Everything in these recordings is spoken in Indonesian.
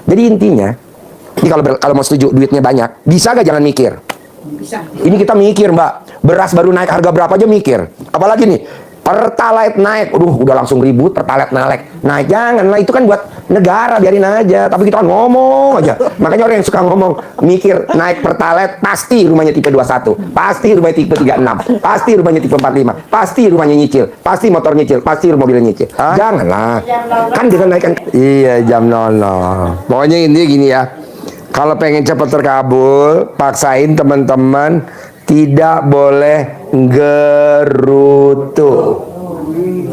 Jadi intinya, ini kalau mau setuju duitnya banyak, bisa gak jangan mikir? Bisa. Ini kita mikir, Mbak. Beras baru naik harga berapa aja mikir. Apalagi nih, Pertalite naik. Udah langsung ribut Pertalite naik. Jangan lah, itu kan buat negara, biarin aja. Tapi kita kan ngomong aja. Makanya orang yang suka ngomong, mikir naik Pertalite, pasti rumahnya tipe 21. Pasti rumahnya tipe 36. Pasti rumahnya tipe 45. Pasti rumahnya nyicil. Pasti motor nyicil. Pasti mobilnya nyicil. Janganlah. Kan dengan naikkan. Iya, jam 00. Pokoknya intinya gini ya. Kalau pengen cepat terkabul, paksain teman-teman tidak boleh gerutu.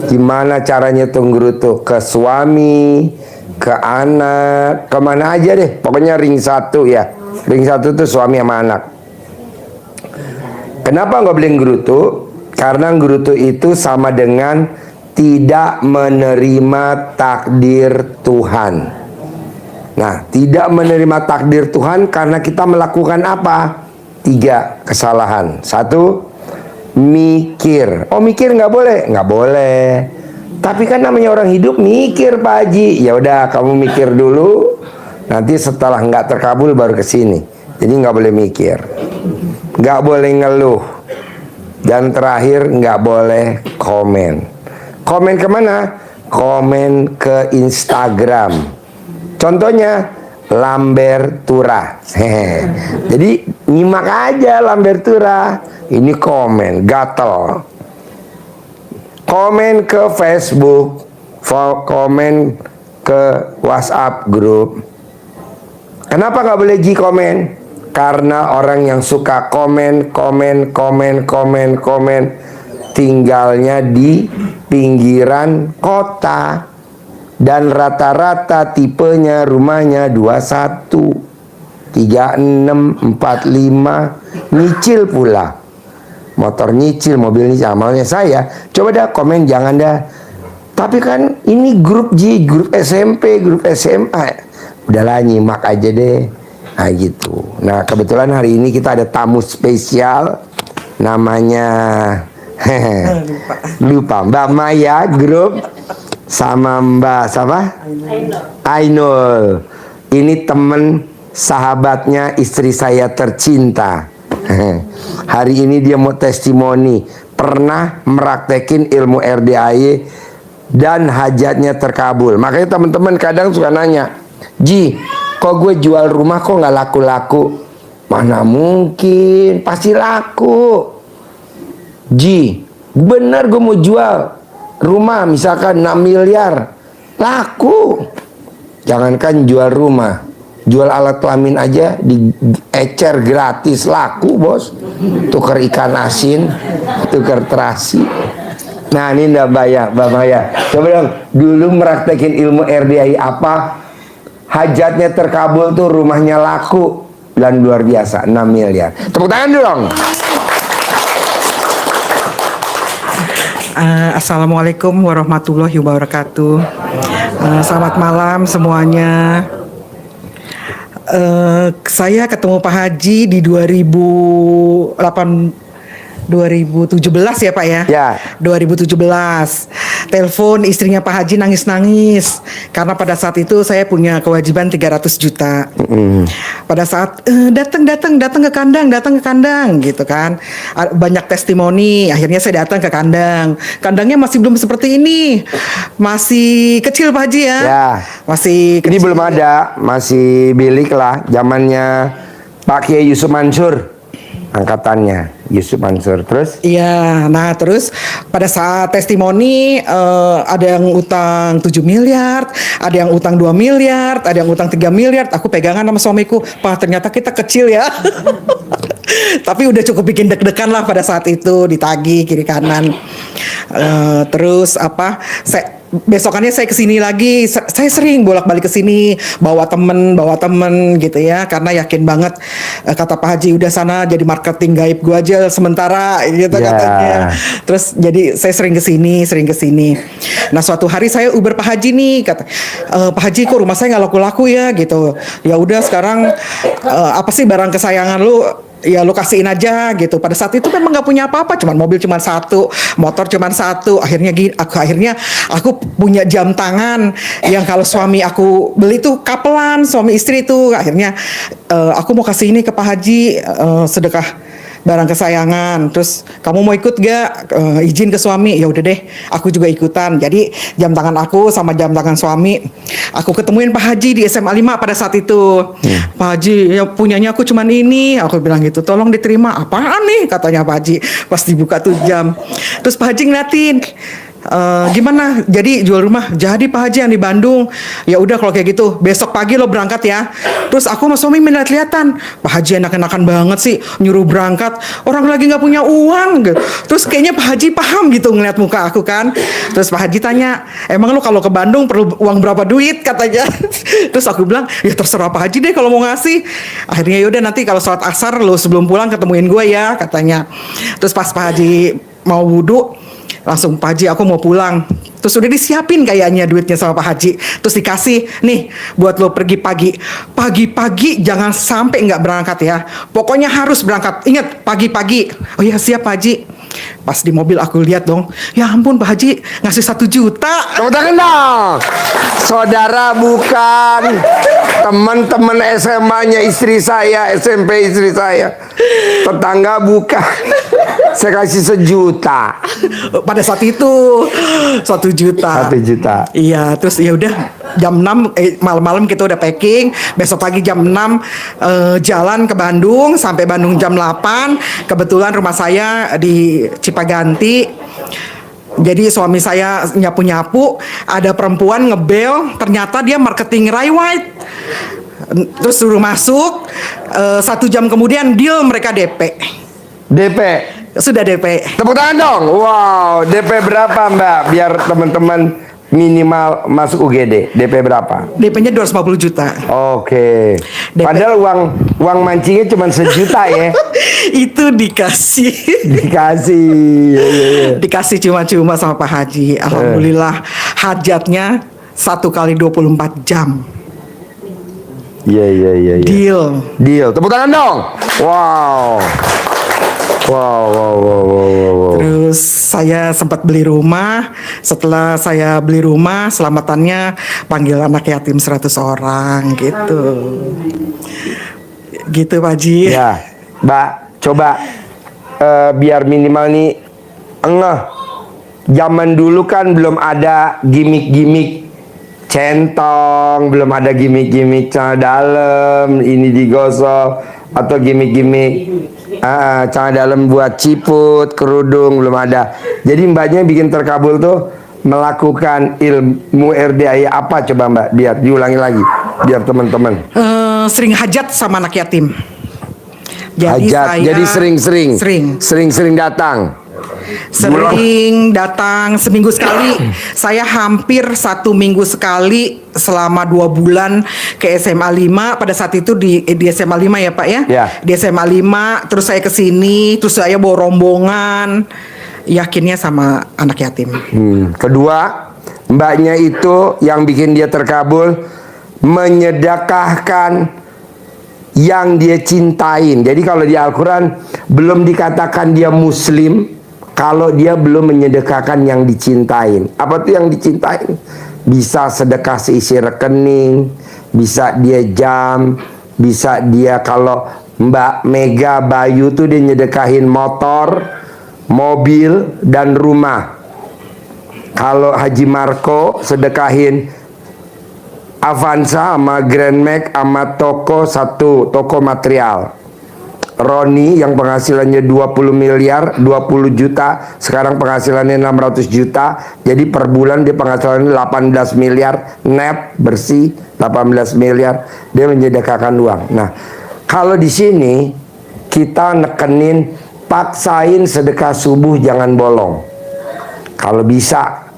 Gimana caranya tuh gerutu? Ke suami, ke anak, kemana aja deh. Pokoknya ring 1 ya. Ring 1 tuh suami sama anak. Kenapa nggak boleh gerutu? Karena gerutu itu sama dengan tidak menerima takdir Tuhan. Nah, tidak menerima takdir Tuhan karena kita melakukan apa? 3 kesalahan. 1, mikir. Oh, mikir nggak boleh? Nggak boleh. Tapi kan namanya orang hidup mikir, Pak Haji. Ya udah, kamu mikir dulu. Nanti setelah nggak terkabul baru ke sini. Jadi nggak boleh mikir. Nggak boleh ngeluh. Dan terakhir, nggak boleh komen. Komen kemana? Komen ke Instagram. Contohnya Lamber Tura. Jadi nyimak aja Lamber Tura. Ini komen, gatel. Komen ke Facebook, komen ke WhatsApp grup. Kenapa nggak boleh komen? Karena orang yang suka komen, tinggalnya di pinggiran kota. Dan rata-rata tipenya rumahnya 21, 36, 45, nyicil pula. Motor nyicil, mobil nyicil. Amalnya saya, coba dah komen, jangan dah. Tapi kan ini grup grup SMP, grup SMA. Udahlah, nyimak aja deh. Nah gitu. Nah kebetulan hari ini kita ada tamu spesial. Namanya lupa Mbak Maya grup sama Mbak siapa? Ainul. Ini temen sahabatnya istri saya tercinta. Hari ini dia mau testimoni. Pernah meraktekin ilmu RDAY dan hajatnya terkabul. Makanya teman-teman kadang suka nanya, Ji, kok gue jual rumah kok nggak laku-laku? Mana mungkin, pasti laku. Ji, bener gue mau jual rumah misalkan 6 miliar, laku. Jangankan jual rumah, jual alat kelamin aja di ecer gratis, laku bos. Tukar ikan asin, tukar terasi. Nah ini Mbak Maya, coba dong dulu meraktekin ilmu RDAI apa, hajatnya terkabul tuh, rumahnya laku dan luar biasa, 6 miliar. Tepuk tangan dulu dong. Assalamualaikum warahmatullahi wabarakatuh. Selamat malam semuanya. Saya ketemu Pak Haji di 2017 ya Pak ya? Ya. 2017. Telepon istrinya Pak Haji nangis-nangis karena pada saat itu saya punya kewajiban 300 juta. Pada saat datang ke kandang gitu kan. Banyak testimoni, akhirnya saya datang ke kandang. Kandangnya masih belum seperti ini. Masih kecil Pak Haji ya. Ya. Masih kecil. Ini belum ada, masih bilik lah zamannya Pak Kiai Yusuf Mansur. Angkatannya Yusuf Mansur. Terus? Iya, nah terus pada saat testimoni ada yang utang 7 miliar, ada yang utang 2 miliar, ada yang utang 3 miliar. Aku pegangan sama suamiku, Pak ternyata kita kecil ya. Tapi udah cukup bikin deg-degan lah pada saat itu, ditagih kiri kanan. Terus apa? Besokannya saya kesini lagi, saya sering bolak-balik kesini bawa temen gitu ya, karena yakin banget kata Pak Haji udah sana jadi marketing gaib gua aja sementara gitu katanya. Terus jadi saya sering kesini. Nah suatu hari saya Uber Pak Haji nih, kata Pak Haji kok rumah saya nggak laku-laku ya gitu. Ya udah sekarang apa sih barang kesayangan lu ya lu kasihin aja gitu. Pada saat itu memang nggak punya apa-apa, cuman mobil cuman satu, motor cuman satu. Akhirnya aku punya jam tangan yang kalau suami aku beli tuh kapelan, suami istri tuh. Akhirnya aku mau kasih ini ke Pak Haji, sedekah barang kesayangan. Terus kamu mau ikut gak? Izin ke suami. Ya udah deh, aku juga ikutan. Jadi jam tangan aku sama jam tangan suami aku ketemuin Pak Haji di SMA 5 pada saat itu. Pak Haji, ya punyanya aku cuman ini. Aku bilang gitu, tolong diterima. Apaan nih? Katanya Pak Haji pas dibuka tuh jam. Terus Pak Haji ngeliatin, gimana jadi jual rumah? Jadi Pak Haji yang di Bandung. Ya udah kalau kayak gitu besok pagi lo berangkat ya. Terus aku sama suami melihat-lihatan, Pak Haji enak-enakan banget sih nyuruh berangkat, orang lagi nggak punya uang gitu. Terus kayaknya Pak Haji paham gitu ngeliat muka aku kan. Terus Pak Haji tanya, emang lo kalau ke Bandung perlu uang berapa duit katanya. Terus aku bilang, ya terserah Pak Haji deh kalau mau ngasih. Akhirnya yaudah nanti kalau sholat asar lo sebelum pulang ketemuin gue ya katanya. Terus pas Pak Haji mau wudhu, langsung, Pak Haji aku mau pulang. Terus udah disiapin kayaknya duitnya sama Pak Haji. Terus dikasih, nih buat lo pergi pagi. Pagi-pagi jangan sampai nggak berangkat ya. Pokoknya harus berangkat. Ingat, pagi-pagi. Oh iya siap Pak Haji. Pas di mobil aku lihat dong, ya ampun Pak Haji ngasih 1 juta. Tepuk tangan dong. Saudara bukan teman-teman SMA-nya istri saya, SMP istri saya. Tetangga bukan. Saya kasih 1 juta. Pada saat itu 1 juta. 1 juta. Iya, terus ya udah jam 6 malam-malam kita udah packing. Besok pagi jam 6 jalan ke Bandung, sampai Bandung jam 8. Kebetulan rumah saya di Cipaganti. Jadi suami saya nyapu-nyapu, ada perempuan ngebel, ternyata dia marketing Rai White. Terus suruh masuk, 1 jam kemudian deal, mereka DP. DP. Sudah DP. Tepuk tangan dong. Wow, DP berapa Mbak? Biar teman-teman minimal masuk UGD. DP berapa? DP-nya 250 juta. Oke. DP. Padahal uang mancingnya cuma 1 juta ya. Itu dikasih. Dikasih. Dikasih cuma-cuma sama Pak Haji. Alhamdulillah hajatnya 1 kali 24 jam. Iya. Deal. Tepuk tangan dong. Wow. Terus saya sempat beli rumah. Setelah saya beli rumah, selamatannya panggil anak yatim 100 orang gitu. Gitu Pak Haji. Ya, Mbak, coba biar minimal nih ngeh. Zaman dulu kan belum ada gimmick-gimmick centong, belum ada gimmick-gimmick celana dalam, ini digosok, atau gimmick-gimmick celana dalam buat ciput, kerudung, belum ada. Jadi mbaknya bikin terkabul tuh melakukan ilmu RDI apa coba Mbak, biar diulangi lagi biar teman-teman. Sering hajat sama anak yatim. Hajat, jadi sering datang. Sering datang seminggu sekali. Saya hampir 1 minggu sekali selama 2 bulan ke SMA 5. Pada saat itu di SMA 5 ya Pak ya. Di SMA 5. Terus saya ke sini. Terus saya bawa rombongan. Yakinnya sama anak yatim. Kedua, mbaknya itu yang bikin dia terkabul, menyedekahkan yang dia cintain. Jadi kalau di Al-Quran belum dikatakan dia muslim kalau dia belum menyedekahkan yang dicintain. Apa tuh yang dicintain? Bisa sedekah seisi rekening, bisa dia jam, bisa dia, kalau Mbak Mega Bayu tuh dia nyedekahin motor, mobil, dan rumah. Kalau Haji Marco sedekahin Avanza sama Grand Max sama toko material. Roni yang penghasilannya 20 miliar, 20 juta, sekarang penghasilannya 600 juta. Jadi per bulan dia penghasilannya 18 miliar net bersih, 18 miliar. Dia menyedekahkan uang. Nah, kalau di sini kita nekenin paksain sedekah subuh jangan bolong. Kalau bisa.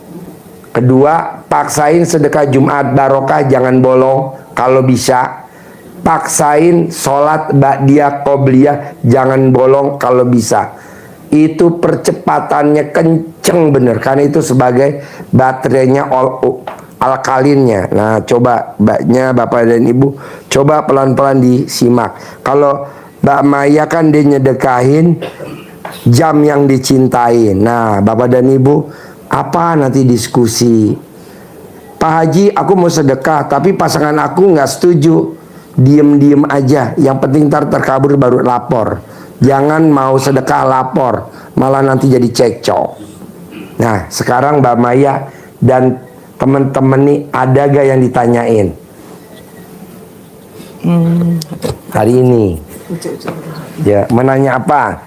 Kedua, paksain sedekah Jumat barokah jangan bolong kalau bisa. Paksain sholat ba'diyah qobliyah jangan bolong kalau bisa. Itu percepatannya kenceng bener, karena itu sebagai baterainya alkalinnya. Nah, coba mbaknya, bapak dan ibu, coba pelan-pelan disimak. Kalau Mbak Maya kan dia nyedekahin jam yang dicintai. Nah, Bapak dan Ibu, apa nanti diskusi? Pak Haji, aku mau sedekah, tapi pasangan aku nggak setuju. Diem-diem aja. Yang penting ntar terkabur baru lapor. Jangan mau sedekah lapor, malah nanti jadi cekcok. Nah, sekarang Mbak Maya dan teman-teman nih, ada gak yang ditanyain hari ini? Ya, menanya apa?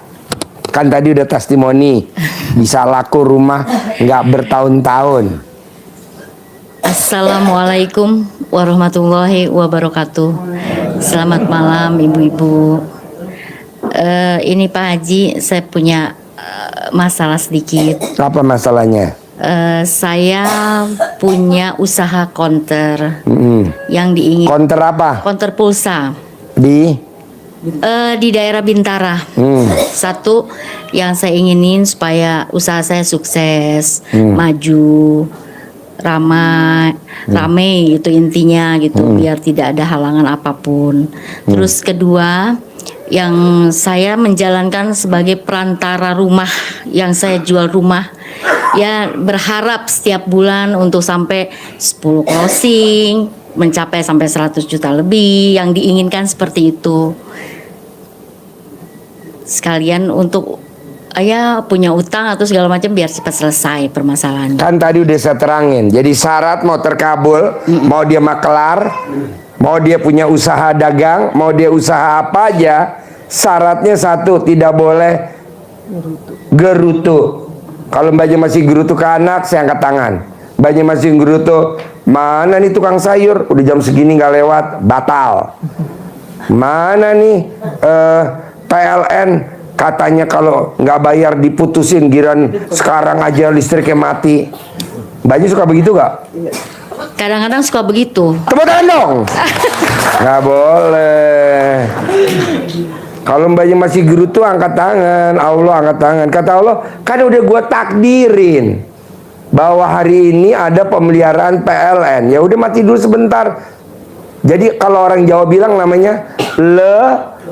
Kan tadi udah testimoni, bisa laku rumah nggak bertahun-tahun. Assalamualaikum warahmatullahi wabarakatuh. Selamat malam ibu-ibu. Ini Pak Haji, saya punya masalah sedikit. Apa masalahnya? Saya punya usaha konter yang diingin. Konter apa? Konter pulsa Di di daerah Bintara. Satu yang saya inginin supaya usaha saya sukses, maju, rame itu intinya gitu, biar tidak ada halangan apapun. Terus kedua, yang saya menjalankan sebagai perantara rumah, yang saya jual rumah, ya berharap setiap bulan untuk sampai 10 closing, mencapai sampai 100 juta lebih, yang diinginkan seperti itu. Sekalian untuk ya punya utang atau segala macam biar cepat selesai permasalahannya. kan tadi udah saya terangin. Jadi syarat mau terkabul, mau dia makelar, mau dia punya usaha dagang, mau dia usaha apa aja, syaratnya satu, tidak boleh gerutu. Kalau mbaknya masih gerutu ke anak, saya angkat tangan. Mbaknya masih gerutu, mana nih tukang sayur, udah jam segini nggak lewat, batal. Mana nih PLN, katanya kalau nggak bayar diputusin, giran sekarang aja listriknya mati. Mbaknya suka begitu gak? Kadang-kadang suka begitu. Tepuk tangan dong. Nggak boleh. Kalau mbaknya masih gerutu, angkat tangan. Allah angkat tangan. Kata Allah, kan udah gua takdirin bahwa hari ini ada pemeliharaan PLN. Ya udah mati dulu sebentar. Jadi kalau orang Jawa bilang namanya legowo,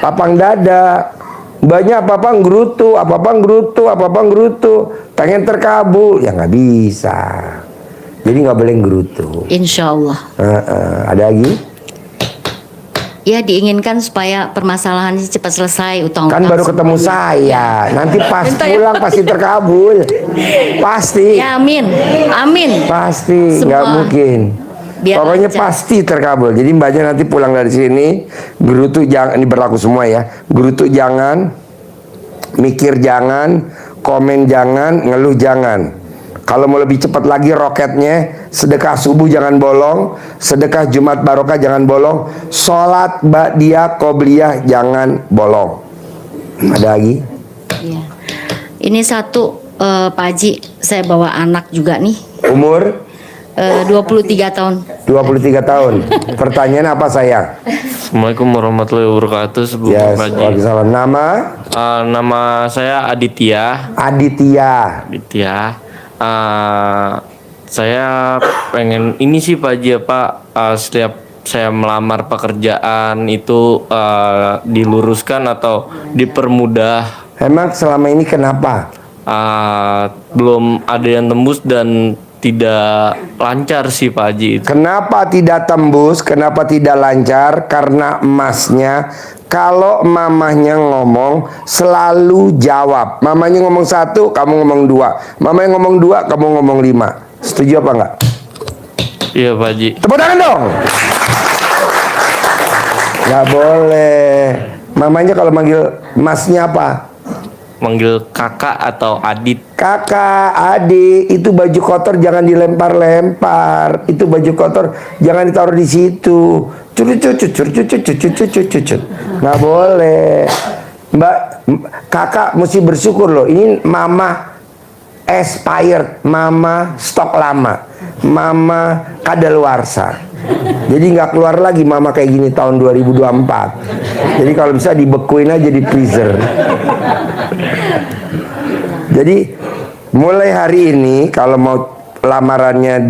papang dada. Banyak apa-apa nggerutu, apa-apa nggerutu, apa-apa nggerutu. Pengen terkabul, ya nggak bisa. Jadi nggak boleh nggerutu. Insya Allah. Ada lagi? Ya diinginkan supaya permasalahan ini cepat selesai, utang. Kan baru ketemu saya. Nanti pas pulang pasti terkabul. Pasti. Ya amin, amin. Pasti, nggak Semua. mungkin. Biar Pokoknya lancar. pasti terkabul. Jadi mbaknya nanti pulang dari sini, gerutu jangan, ini berlaku semua ya. Gerutu jangan, mikir jangan, komen jangan, ngeluh jangan. Kalau mau lebih cepat lagi roketnya, sedekah subuh jangan bolong, sedekah Jumat barokah jangan bolong, sholat ba'diyah qobliyah jangan bolong. Ada lagi? Ya. Ini satu Pak Haji, saya bawa anak juga nih, Umur 23 tahun. 23 tahun. Pertanyaan apa sayang? Assalamualaikum warahmatullahi wabarakatuh. Sebelum Yes, pagi. waalaikumsalam. Nama? Nama saya Aditya. Aditya. Saya pengen ini sih Pak Haji, Pak. Setiap saya melamar pekerjaan itu diluruskan atau dipermudah. Emang selama ini kenapa? Belum ada yang tembus dan tidak lancar sih Pak Haji. Kenapa tidak tembus? Kenapa tidak lancar? Karena emasnya, kalau mamahnya ngomong selalu jawab. Mamanya ngomong satu, kamu ngomong dua. Mamanya ngomong dua, kamu ngomong lima. Setuju apa enggak? Iya Pak Haji. Tepuk tangan dong. Nggak boleh. Mamanya kalau manggil emasnya apa? Manggil kakak atau adit. Kakak, adik, itu baju kotor jangan dilempar-lempar. Itu baju kotor jangan ditaruh di situ. Cucut. Nggak boleh. Mbak, kakak mesti bersyukur loh. Ini mama expired, mama stok lama, mama kadaluarsa. Jadi nggak keluar lagi mama kayak gini tahun 2024. Jadi kalau bisa dibekuin aja di freezer. Jadi mulai hari ini kalau mau lamarannya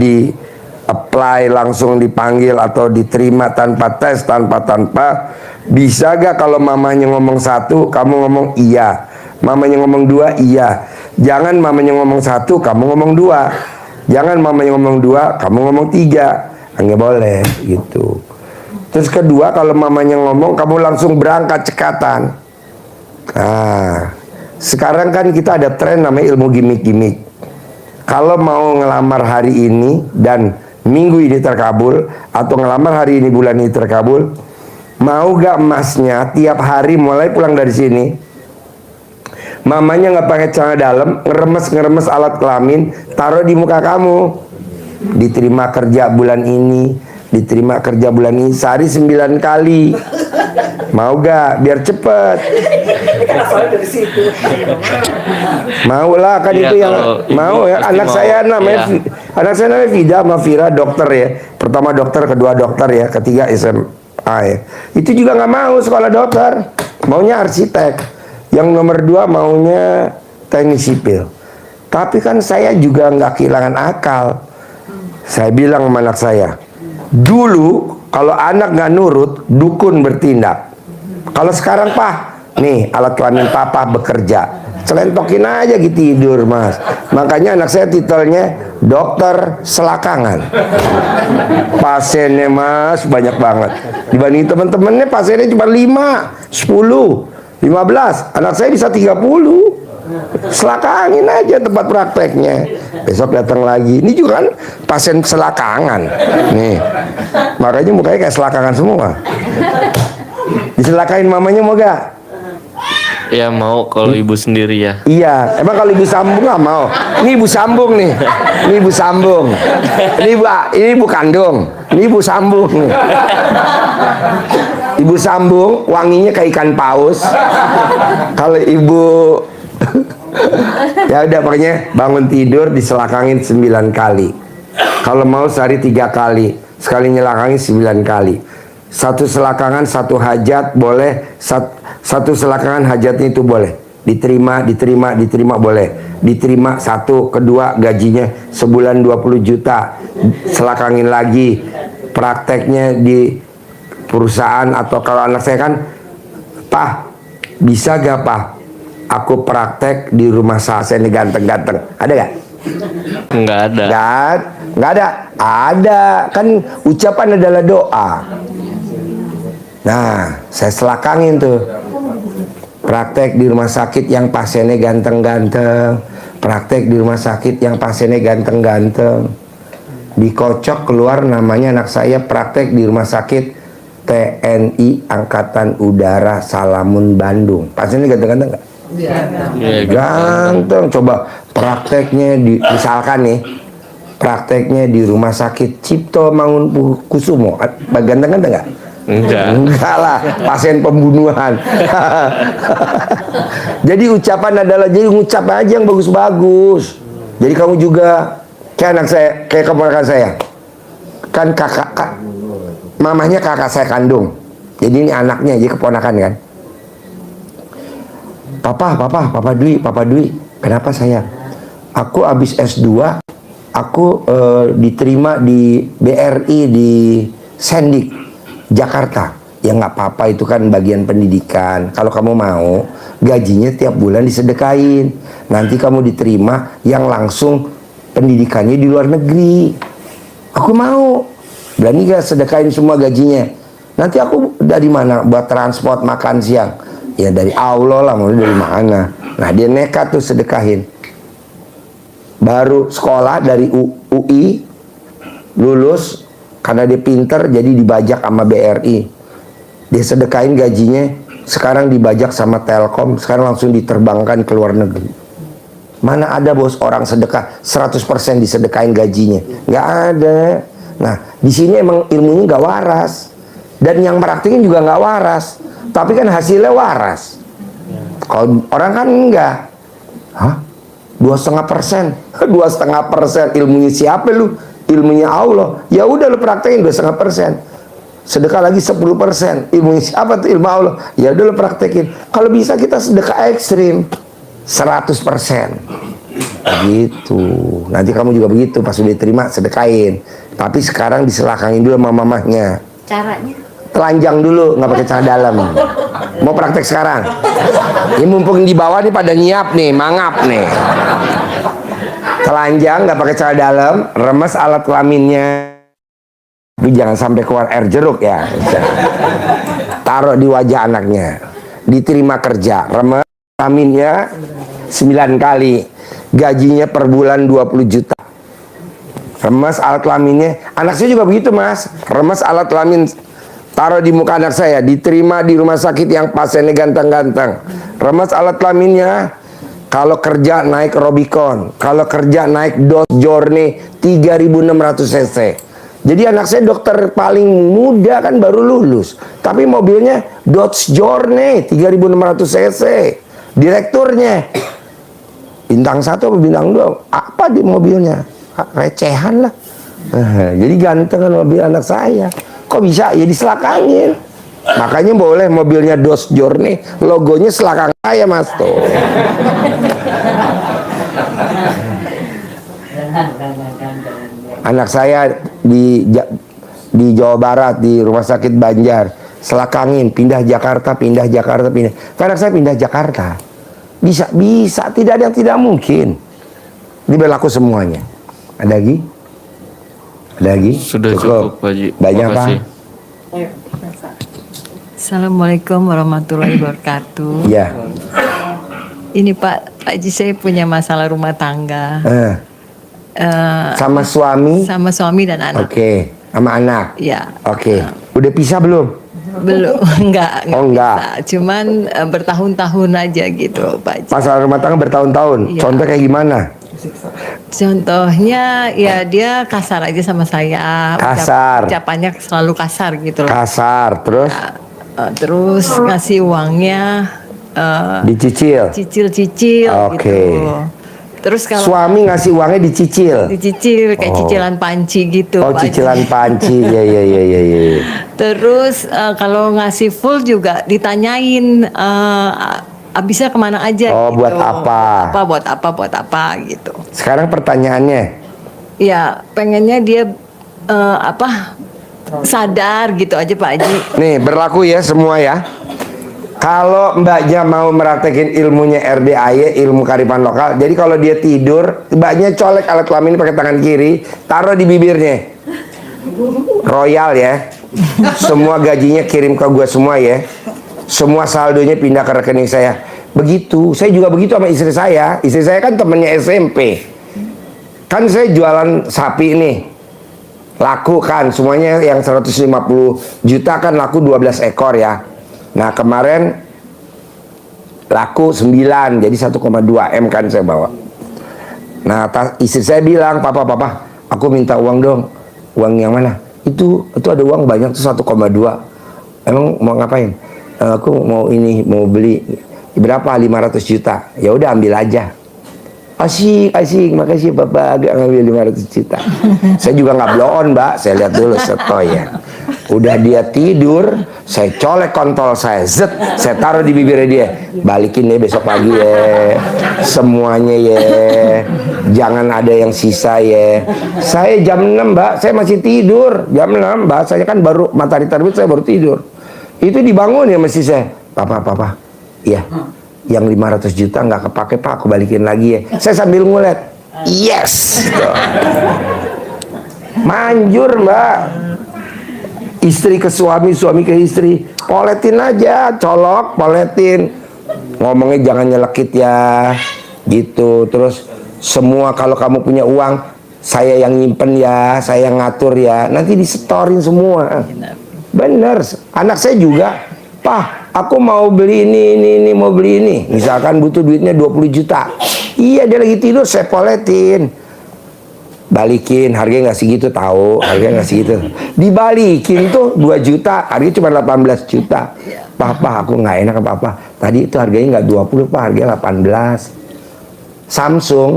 apply langsung dipanggil atau diterima tanpa tes, tanpa bisa gak kalau mamanya ngomong satu kamu ngomong iya, mamanya ngomong dua iya. Jangan mamanya ngomong satu kamu ngomong dua, jangan mamanya ngomong dua kamu ngomong tiga. Nggak boleh gitu. Terus kedua, kalau mamanya ngomong kamu langsung berangkat cekatan. Nah, sekarang kan kita ada tren namanya ilmu gimmick-gimmick. Kalau mau ngelamar hari ini dan minggu ini terkabul, atau ngelamar hari ini bulan ini terkabul, mau gak emasnya tiap hari mulai pulang dari sini mamanya nggak pakai celana dalam, ngeremes alat kelamin, taruh di muka kamu, diterima kerja bulan ini, diterima kerja bulan ini, sehari 9 kali. Mau gak? Biar cepet. Mau lah, kan Iya, itu yang kalau mau ibu ya. pasti Anak mau. saya namanya Iya. anak saya namanya Vida sama Vira, dokter ya. Pertama dokter, kedua dokter ya, ketiga SMA ya. Itu juga nggak mau sekolah dokter, maunya arsitek. Yang nomor 2 maunya teknik sipil. Tapi kan saya juga nggak kehilangan akal. Saya bilang sama anak saya, dulu kalau anak nggak nurut, dukun bertindak. Kalau sekarang nih alat kelamin papa bekerja, celentokin aja gitu tidur mas. Makanya anak saya titelnya dokter selakangan. Pasiennya mas banyak banget. Dibanding teman-temannya pasiennya cuma 5, 10, 15. Anak saya bisa 30. Selakangin aja tempat prakteknya. Besok datang lagi. Ini juga kan pasien selakangan. Nih. Makanya mukanya kayak selakangan semua. Diselakain mamanya mau gak? Ya mau kalau ibu sendiri ya. Iya, emang kalau ibu sambung nggak mau. Ini ibu sambung nih, ini ibu sambung, ini ibu kandung, ini ibu sambung nih. Ibu sambung, wanginya kayak ikan paus. Kalau ibu, ya udah pokoknya bangun tidur diselakangin 9 kali. Kalau mau sehari 3 kali, sekali nyelakangin 9 kali. Satu selakangan, satu hajat boleh. Satu selakangan hajatnya itu boleh diterima boleh diterima. Satu, kedua gajinya sebulan 20 juta, selakangin lagi. Prakteknya di perusahaan, atau kalau anak saya kan, Pak bisa gak Pak aku praktek di rumah saya ini ganteng-ganteng, ada gak? Nggak ada. Nggak ada. Ada kan, ucapan adalah doa. Nah, saya selakangin tuh. Praktek di rumah sakit yang pasiennya ganteng-ganteng. Praktek di rumah sakit yang pasiennya ganteng-ganteng. Dikocok keluar namanya anak saya praktek di rumah sakit TNI Angkatan Udara Salamun Bandung. Pasiennya ganteng-ganteng nggak? Ya, Ganteng. Coba prakteknya misalkan nih, prakteknya di rumah sakit Cipto Mangunkusumo, ganteng-ganteng nggak? Enggak lah, pasien pembunuhan. Jadi ucapan adalah, jadi ngucap aja yang bagus-bagus. Jadi kamu juga kayak anak saya, kayak keponakan saya. Kan mamahnya kakak saya kandung. Jadi ini anaknya, jadi keponakan kan. Papa Dwi, kenapa sayang? Aku habis S2, aku diterima di BRI di Sendik Jakarta. Ya nggak apa-apa, itu kan bagian pendidikan. Kalau kamu mau, gajinya tiap bulan disedekain. Nanti kamu diterima yang langsung pendidikannya di luar negeri. Aku mau. Berani gak sedekain semua gajinya? Nanti aku dari mana buat transport makan siang? Ya dari Allah lah, mau dari mana? Nah dia nekat tuh sedekahin. Baru sekolah dari UI, lulus. Karena dia pinter, jadi dibajak sama BRI. Dia sedekain gajinya, sekarang dibajak sama Telkom, sekarang langsung diterbangkan ke luar negeri. Mana ada bos orang sedekah 100% disedekain gajinya? Nggak ada. Nah, di sini emang ilmunya nggak waras. Dan yang praktikin juga nggak waras. Tapi kan hasilnya waras. Kalau orang kan enggak. Hah? 2,5%? 2,5% ilmunya siapa lu? Ilmunya Allah. Ya udah lu praktekin 2,5%. Sedekah lagi 10%. Ilmunya siapa tuh? Ilmu Allah. Ya udah lu praktekin. Kalau bisa kita sedekah ekstrim 100%. Begitu. Nanti kamu juga begitu, pas udah diterima sedekain. Tapi sekarang diselakangin dulu sama mamahnya. Caranya? Telanjang dulu, nggak pakai celana dalam. Mau praktek sekarang? Ini mumpung di bawah nih pada nyiap nih, mangap nih. Telanjang, nggak pakai celana dalam, remes alat kelaminnya. Tapi jangan sampai keluar air jeruk ya. Taruh di wajah anaknya. Diterima kerja, remes kelaminnya 9 kali. Gajinya per bulan 20 juta. Remes alat kelaminnya. Anak saya juga begitu, Mas. Remes alat kelamin, taruh di muka anak saya, diterima di rumah sakit yang pasiennya ganteng-ganteng. Remes alat kelaminnya, kalau kerja naik Robicon, kalau kerja naik Dodge Journey 3600 cc. Jadi anak saya dokter paling muda kan baru lulus, tapi mobilnya Dodge Journey 3600 cc. Direkturnya bintang 1 atau bintang 2, apa di mobilnya? Recehan lah. Jadi ganteng kan mobil anak saya. Kok bisa? Ya diselakangin. Makanya boleh mobilnya Dodge Journey, logonya selakang saya, Mas tuh. Anak saya di Jawa Barat di Rumah Sakit Banjar, selakangin, pindah Jakarta. Karena anak saya pindah Jakarta. Bisa, tidak ada yang tidak mungkin. Ini berlaku semuanya. Ada lagi? Ada lagi? Sudah cukup, Pak Haji. Banyak, Pak. Assalamualaikum warahmatullahi wabarakatuh. Ya. Ini Pak Haji, saya punya masalah rumah tangga. Sama suami? Sama suami dan anak. Oke. Sama anak? Ya. Oke. Udah pisah belum? Belum, enggak. Oh, enggak. bisa. Cuman bertahun-tahun aja gitu Pak Haji. Masalah rumah tangga bertahun-tahun. Iya. Contoh kayak gimana? Contohnya ya dia kasar aja sama saya. Kasar. Ucapannya selalu kasar gitu loh. Kasar, terus Terus ngasih uangnya dicicil. cicil-cicil Oke. gitu. Terus kalau Suami ngasih uangnya dicicil. dicicil kayak cicilan panci gitu. Oh, Pak Haji. cicilan panci. Ya. Terus kalau ngasih full juga ditanyain habisnya kemana aja Oh, gitu. buat apa? Buat apa gitu. Sekarang pertanyaannya, Ya pengennya dia sadar gitu aja Pak Haji. nih berlaku ya semua ya. Kalau mbaknya mau meraktekin ilmunya RDAY, ilmu kearifan lokal. Jadi kalau dia tidur, mbaknya colek alat kelamin pakai tangan kiri, taruh di bibirnya. Royal ya. Semua gajinya kirim ke gua semua ya. Semua saldonya pindah ke rekening saya. Begitu. Saya juga begitu sama istri saya. Istri saya kan temennya SMP. Kan saya jualan sapi nih. Laku kan semuanya yang 150 juta kan laku 12 ekor ya. Nah kemarin laku 9, jadi 1,2 M kan saya bawa. Nah istri saya bilang, papa aku minta uang dong. Uang yang mana? Itu ada uang banyak tuh 1,2. Emang mau ngapain? Aku mau beli berapa? 500 juta. Ya udah ambil aja. Asik, makasih Bapak agak ngambil 500 juta. Saya juga nggak blow on, Mbak. Saya lihat dulu setoy ya. Udah dia tidur, saya colek kontol saya, saya taruh di bibirnya dia. Balikin deh besok pagi ya. Semuanya ya. Jangan ada yang sisa ya. Saya jam 6, Mbak, saya masih tidur. Jam 6, bahasanya kan baru matahari terbit, saya baru tidur. Itu dibangun ya mesti saya. Papa. Iya. Yang 500 juta nggak kepake Pak, aku balikin lagi ya. Saya sambil ngulet. Yes. Manjur Mbak. Istri ke suami, suami ke istri. Poletin aja, colok, poletin. Ngomongnya jangan nyelekit ya. Gitu. Terus semua kalau kamu punya uang, saya yang nyimpen ya, saya yang ngatur ya. Nanti disetorin semua. Bener. Anak saya juga. Pak, aku mau beli ini, mau beli ini. Misalkan butuh duitnya 20 juta. Iya, dia lagi tidur, saya poletin. Balikin, harganya nggak segitu tahu, harganya nggak segitu. Dibalikin tuh 2 juta, harganya cuma 18 juta. Papa, aku nggak enak apa-apa. Tadi itu harganya nggak 20, Pak, harganya 18.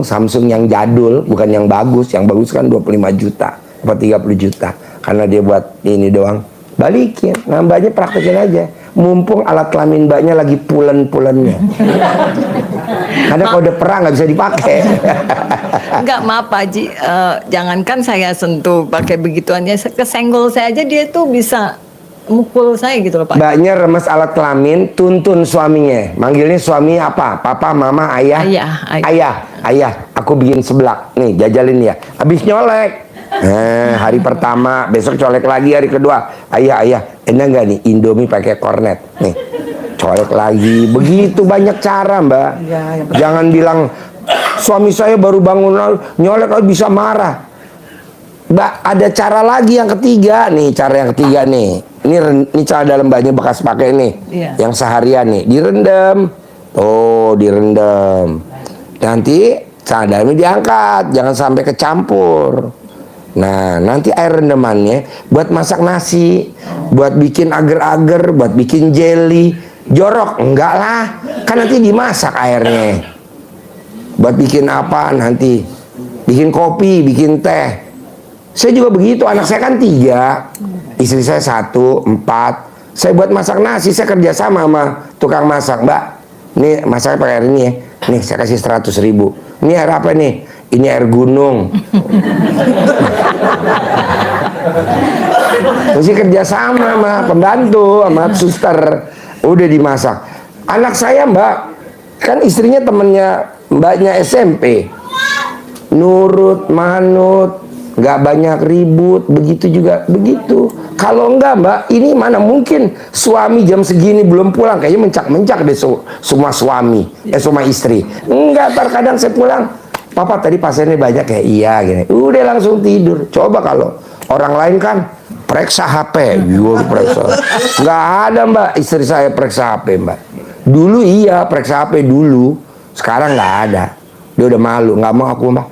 Samsung yang jadul, bukan yang bagus kan 25 juta, apa 30 juta. Karena dia buat ini doang. Balikin, nambahnya praktekin aja. mumpung alat kelamin mbaknya lagi pulen-pulennya. Karena kalau udah perang nggak bisa dipakai. Enggak, maaf Pak Haji, jangankan saya sentuh pakai begituannya, kesenggol saya aja dia tuh bisa mukul saya gitu loh Pak. Mbaknya remes alat kelamin, tuntun suaminya. Manggilnya suami apa? Papa, mama, ayah? Ayah. Aku bikin seblak. Nih, jajalin ya. Habis nyolek. Hari pertama, besok colek lagi hari kedua. Ayah. Enak nggak nih Indomie pakai kornet? Nih, colek lagi. Begitu banyak cara, Mbak. Jangan bilang suami saya baru bangun nyolek bisa marah. Mbak, ada cara lagi yang ketiga nih. Cara yang ketiga nih. Ini cara dalam mbaknya bekas pakai nih. Yang seharian nih, direndam. Oh, direndam. Nanti cara dalamnya diangkat, jangan sampai kecampur. Nah, nanti air rendamannya buat masak nasi, buat bikin agar-agar, buat bikin jelly. Jorok enggak lah, kan nanti dimasak airnya. Buat bikin apa nanti? Bikin kopi, bikin teh. Saya juga begitu, anak saya kan 3, istri saya 1, 4. Saya buat masak nasi, saya kerja sama tukang masak. Mbak, nih masaknya pakai air ini ya. Nih saya kasih 100.000. Ini air apa nih? Ini air gunung. Mesti kerja sama sama pembantu, sama suster. Udah dimasak. Anak saya Mbak, kan istrinya temennya mbaknya SMP. Nurut, manut, nggak banyak ribut, begitu juga begitu. Kalau enggak Mbak, ini mana mungkin suami jam segini belum pulang, kayaknya mencak-mencak deh semua suami, semua istri. Enggak, terkadang saya pulang, papa tadi pasiennya banyak ya, iya gini. Udah langsung tidur. Coba kalau orang lain kan periksa HP, periksa. Nggak ada Mbak, istri saya periksa HP Mbak. Dulu iya periksa HP dulu, sekarang nggak ada. Dia udah malu, nggak mau aku Mbak,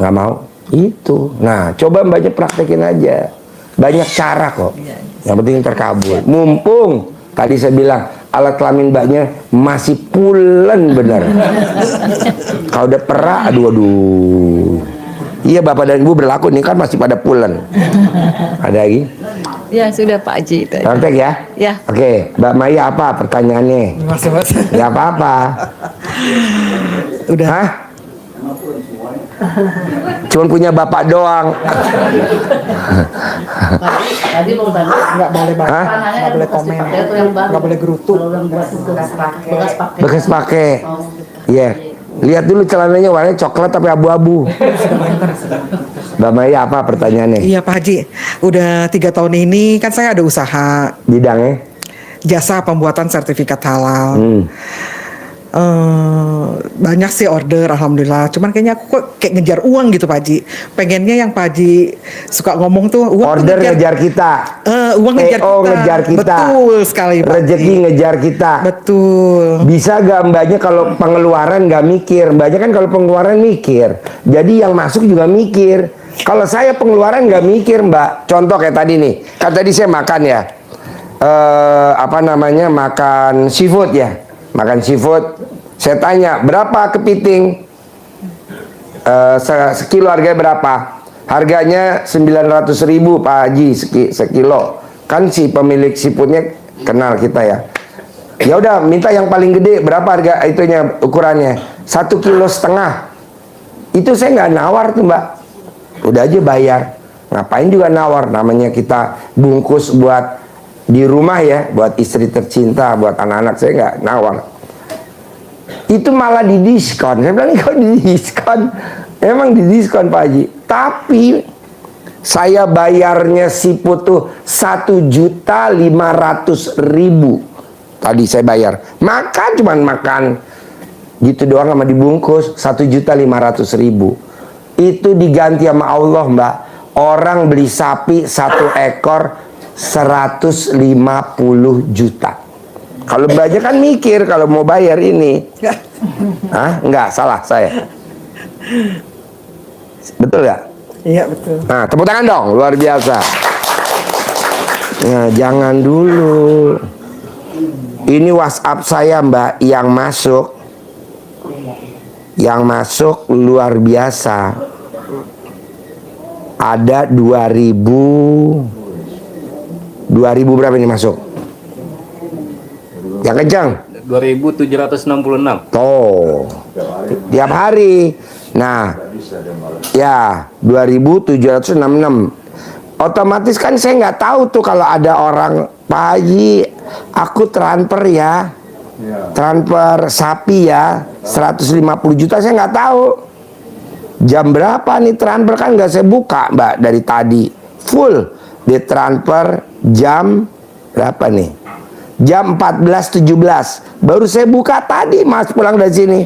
nggak mau. Itu. Nah, coba mbaknya praktekin aja. Banyak cara kok. Yang penting terkabul. Mumpung tadi saya bilang alat kelamin mbaknya masih pulen bener. Kalau udah perak, aduh. Iya, Bapak dan Ibu berlaku nih kan masih pada pulen. Ada lagi? Ya sudah Pak Haji. Praktek ya? Ya. Oke, Mbak Maya apa pertanyaannya? Mas. Ya apa-apa. Udah. Hah? Cuman punya bapak doang. Tadi mau bantu. Nggak boleh banget. Hah? Nggak boleh komen. Nggak boleh gerutu. Bekas pakai. Iya. Lihat dulu celananya warnanya coklat tapi abu-abu. Mbak Maya apa pertanyaannya? Iya Pak Haji, udah 3 tahun ini kan saya ada usaha Bidangnya? jasa pembuatan sertifikat halal. Banyak sih order, alhamdulillah. Cuman kayaknya aku kok kayak ngejar uang gitu Pak Haji. Pengennya yang Pak Haji suka ngomong tuh uang Order ngejar kita. Uang ngejar kita. Ngejar kita. Betul sekali Pak Rezeki Haji. ngejar kita. Betul. Bisa gak mbaknya kalau pengeluaran gak mikir? Mbaknya kan kalau pengeluaran mikir. Jadi yang masuk juga mikir. Kalau saya pengeluaran gak mikir Mbak. Contoh kayak tadi nih. Kan tadi saya makan ya. Makan seafood ya. Makan seafood, saya tanya berapa kepiting, sekilo harganya berapa? Harganya 900.000 Pak Haji sekilo. Kan si pemilik seafoodnya kenal kita ya. Ya udah minta yang paling gede, berapa harga itunya ukurannya? 1,5 kilo. Itu saya nggak nawar tuh Mbak. Udah aja bayar. Ngapain juga nawar? Namanya kita bungkus buat di rumah ya, buat istri tercinta, buat anak-anak, saya nggak nawar. Itu malah didiskon. Saya bilang kok didiskon? Emang didiskon Pak Haji. Tapi saya bayarnya siput tuh 1.500.000. Tadi saya bayar. Makan cuman makan gitu doang sama dibungkus 1.500.000. Itu diganti sama Allah Mbak. Orang beli sapi 1 ekor 150 juta. Kalau mbaknya kan mikir kalau mau bayar ini. Hah? Enggak, salah saya. Betul ya? Iya betul. Nah, tepuk tangan dong, luar biasa. Nah, jangan dulu. Ini WhatsApp saya Mbak yang masuk. Yang masuk luar biasa. Ada 2000 berapa ini masuk? Yang kencang. 2.766. Tuh. Tiap hari. Nah, ya 2.766. Otomatis kan saya nggak tahu tuh kalau ada orang, Pak Haji, aku transfer ya. Transfer sapi ya 150 juta, saya nggak tahu jam berapa nih transfer, kan nggak saya buka Mbak dari tadi. Full ditransfer jam berapa nih? Jam 14.17 baru saya buka tadi, Mas pulang dari sini.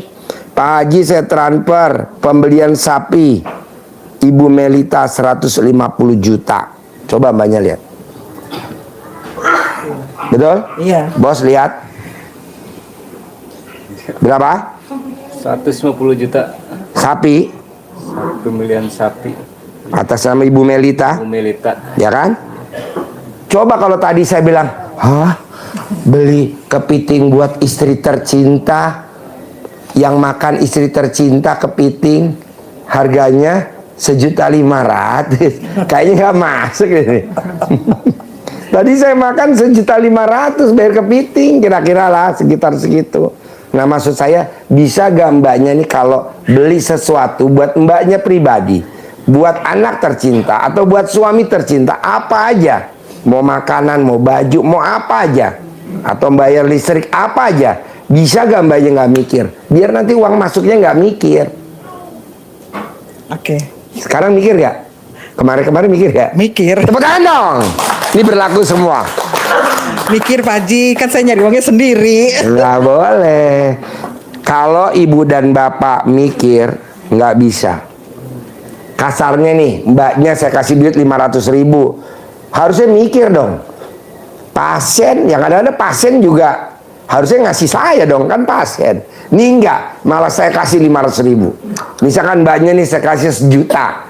Pak Haji, saya transfer pembelian sapi Ibu Melita 150 juta. Coba Mbaknya lihat. Betul? Iya. Bos lihat. Berapa? 150 juta. Sapi Pembelian sapi. atas nama Ibu Melita. Bu Melita. Ya kan? Coba kalau tadi saya bilang, hah? Beli kepiting buat istri tercinta, yang makan istri tercinta kepiting, harganya 1.500.000. Kayaknya nggak masuk ini. Tadi saya makan 1.500.000 bayar kepiting, kira-kira lah sekitar segitu. Nah maksud saya, bisa gak mbaknya nih kalau beli sesuatu buat mbaknya pribadi, buat anak tercinta atau buat suami tercinta, apa aja, mau makanan, mau baju, mau apa aja, atau bayar listrik, apa aja, bisa gak mbaknya nggak mikir, biar nanti uang masuknya nggak mikir. Oke. Sekarang mikir gak? Kemarin-kemarin mikir gak? Mikir. Tepuk tangan dong. Ini berlaku semua. Mikir Pak Haji, kan saya nyari uangnya sendiri. Nggak boleh. Kalau ibu dan bapak mikir, nggak bisa. Kasarnya nih, mbaknya saya kasih duit 500.000, harusnya mikir dong. Pasien, yang ada pasien juga harusnya ngasih saya dong, kan pasien. Nih enggak, malah saya kasih 500.000. Misalkan mbaknya nih saya kasih 1 juta.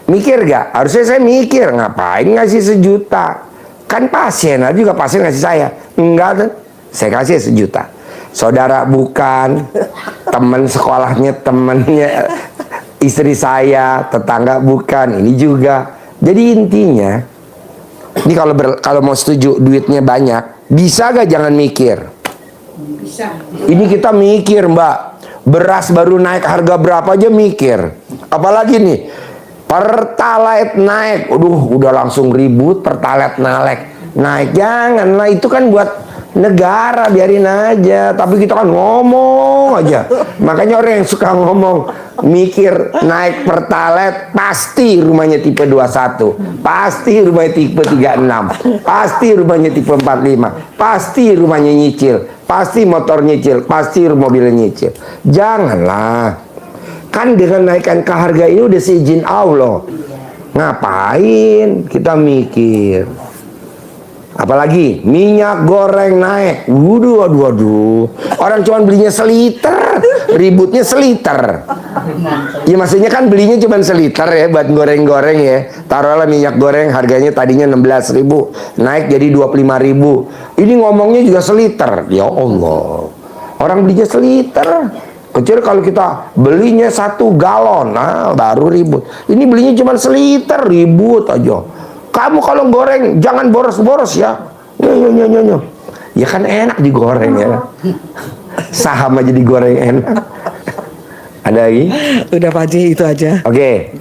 Mikir gak? Harusnya saya mikir, ngapain ngasih 1 juta? Kan pasien, ada juga pasien ngasih saya. Enggak tuh, saya kasih 1 juta. Saudara bukan, teman sekolahnya temennya istri saya, tetangga bukan, ini juga. Jadi intinya, ini kalau mau setuju duitnya banyak, bisa gak jangan mikir? Bisa. Ini kita mikir Mbak, beras baru naik harga berapa aja mikir. Apalagi nih, Pertalite naik, udah langsung ribut Pertalite naik. Janganlah, itu kan buat negara, biarin aja. Tapi kita kan ngomong aja. Makanya orang yang suka ngomong, mikir naik Pertalite, pasti rumahnya tipe 21, pasti rumahnya tipe 36, pasti rumahnya tipe 45, pasti rumahnya nyicil, pasti motor nyicil, pasti mobilnya nyicil. Janganlah. Kan dengan naikkan ke harga ini udah seizin Allah. Ngapain kita mikir? Apalagi minyak goreng naik. Waduh. Orang cuma belinya seliter, ributnya seliter. Ya maksudnya kan belinya cuma seliter ya buat goreng-goreng ya. Taruhlah minyak goreng harganya tadinya 16.000, naik jadi 25.000. Ini ngomongnya juga seliter. Ya Allah. Orang belinya seliter. Kecuali kalau kita belinya 1 galon, nah baru ribut. Ini belinya cuma seliter, ribut aja. Kamu kalau goreng jangan boros-boros ya. Nyo. Ya kan enak digoreng ya. Saham aja digoreng enak. Ada lagi? Udah Pak Haji, itu aja. Oke.